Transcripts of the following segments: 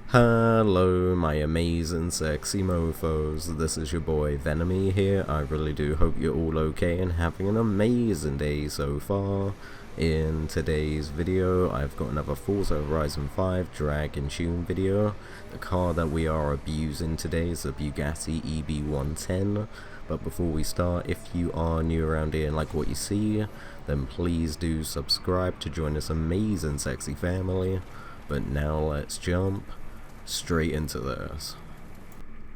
Hello my amazing sexy mofos, this is your boy Venemie here. I really do hope you're all okay and having an amazing day so far. In today's video I've got another Forza Horizon 5 drag and tune video. The car that we are abusing today is the Bugatti EB110. But before we start, if you are new around here and like what you see, then please do subscribe to join this amazing sexy family. But now let's jump straight into this.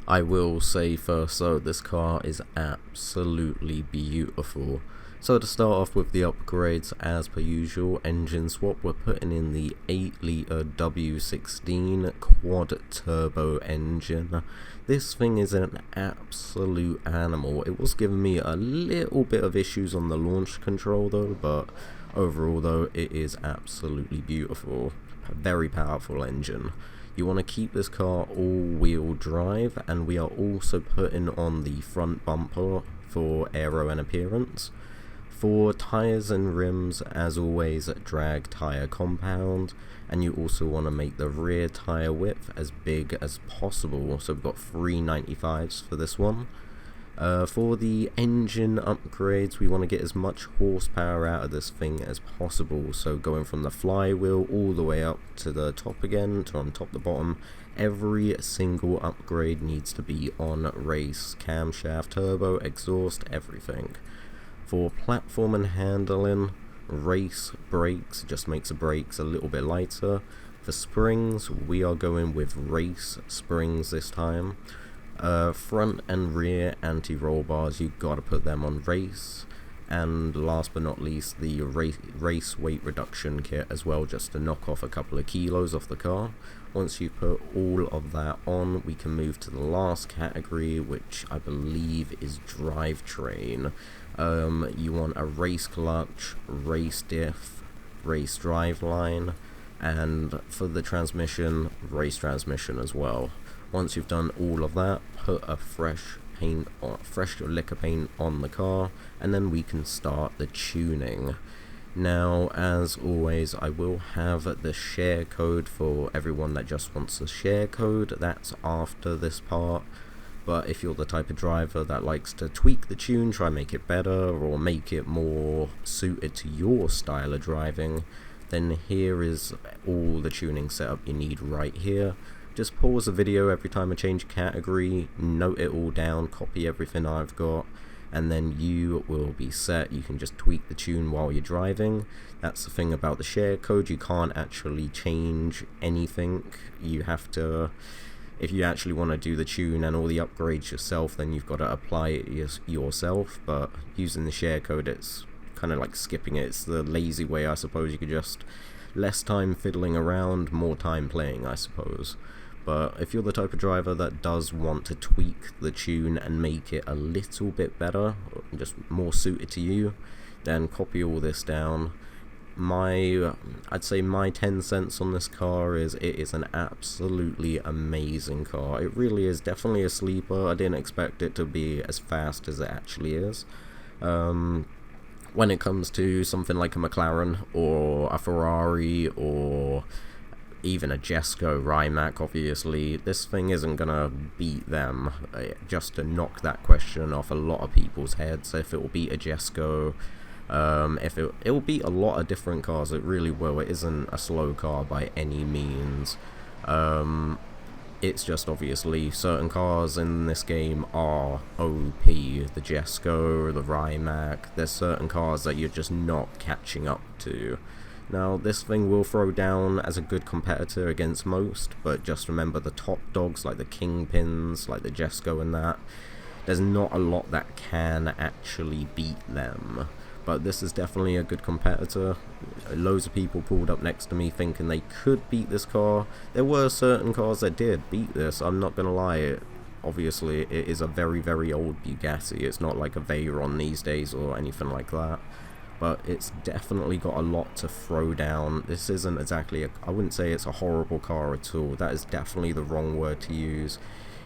I will say first though, this car is absolutely beautiful. So to start off with the upgrades, as per usual, engine swap, we're putting in the 8-litre W16 quad turbo engine. This thing is an absolute animal. It was giving me a little bit of issues on the launch control though, but overall though, it is absolutely beautiful. A very powerful engine. You want to keep this car all-wheel drive, and we are also putting on the front bumper for aero and appearance. For tyres and rims, as always, drag tyre compound, and you also want to make the rear tyre width as big as possible, so we've got 395s for this one. For the engine upgrades, we want to get as much horsepower out of this thing as possible, so going from the flywheel all the way up to the top again, from top to bottom, every single upgrade needs to be on race. Camshaft, turbo, exhaust, everything. For platform and handling, race brakes just makes the brakes a little bit lighter. For springs, we are going with race springs this time. Front and rear anti-roll bars, you gotta put them on race. And last but not least, the race weight reduction kit as well, just to knock off a couple of kilos off the car. Once you put all of that on, we can move to the last category, which I believe is drivetrain. You want a race clutch, race diff, race driveline, and for the transmission, race transmission as well. Once you've done all of that, put a fresh liquor paint on the car, and then we can start the tuning. Now, as always, I will have the share code for everyone that just wants the share code. That's after this part. But if you're the type of driver that likes to tweak the tune, try and make it better, or make it more suited to your style of driving, then here is all the tuning setup you need right here. Just pause the video every time I change category, note it all down, copy everything I've got, and then you will be set. You can just tweak the tune while you're driving. That's the thing about the share code, you can't actually change anything. You have to, if you actually want to do the tune and all the upgrades yourself, then you've got to apply it yourself. But using the share code, it's kind of like skipping it. It's the lazy way, I suppose. You could just less time fiddling around, more time playing, I suppose. But if you're the type of driver that does want to tweak the tune and make it a little bit better, just more suited to you, then copy all this down. I'd say my 10 cents on this car is it is an absolutely amazing car. It really is definitely a sleeper. I didn't expect it to be as fast as it actually is. When it comes to something like a McLaren or a Ferrari or even a Jesco Rimac, obviously, this thing isn't gonna beat them. Just to knock that question off a lot of people's heads, if it will beat a Jesco, if it will beat a lot of different cars, it really will. It isn't a slow car by any means. It's just obviously certain cars in this game are OP. The Jesco, the Rimac, there's certain cars that you're just not catching up to. Now, this thing will throw down as a good competitor against most, but just remember the top dogs like the Kingpins, like the Jesco and that, there's not a lot that can actually beat them. But this is definitely a good competitor. Loads of people pulled up next to me thinking they could beat this car. There were certain cars that did beat this, I'm not gonna lie. Obviously, it is a very, very old Bugatti. It's not like a Veyron these days or anything like that. But it's definitely got a lot to throw down. This isn't exactly I wouldn't say it's a horrible car at all. That is definitely the wrong word to use.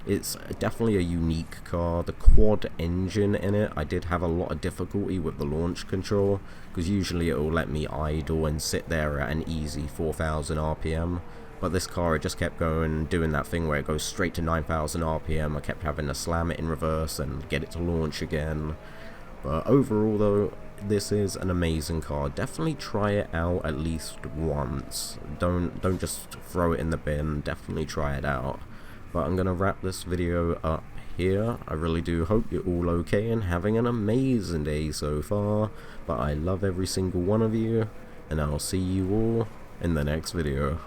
It's definitely a unique car. The quad engine in it, I did have a lot of difficulty with the launch control, because usually it will let me idle and sit there at an easy 4,000 RPM. but this car, it just kept going, doing that thing where it goes straight to 9,000 RPM. I kept having to slam it in reverse and get it to launch again. But overall though, this is an amazing car. Definitely try it out at least once. Don't just throw it in the bin, definitely try it out. But I'm gonna wrap this video up here. I really do hope you're all okay and having an amazing day so far. But I love every single one of you, and I'll see you all in the next video.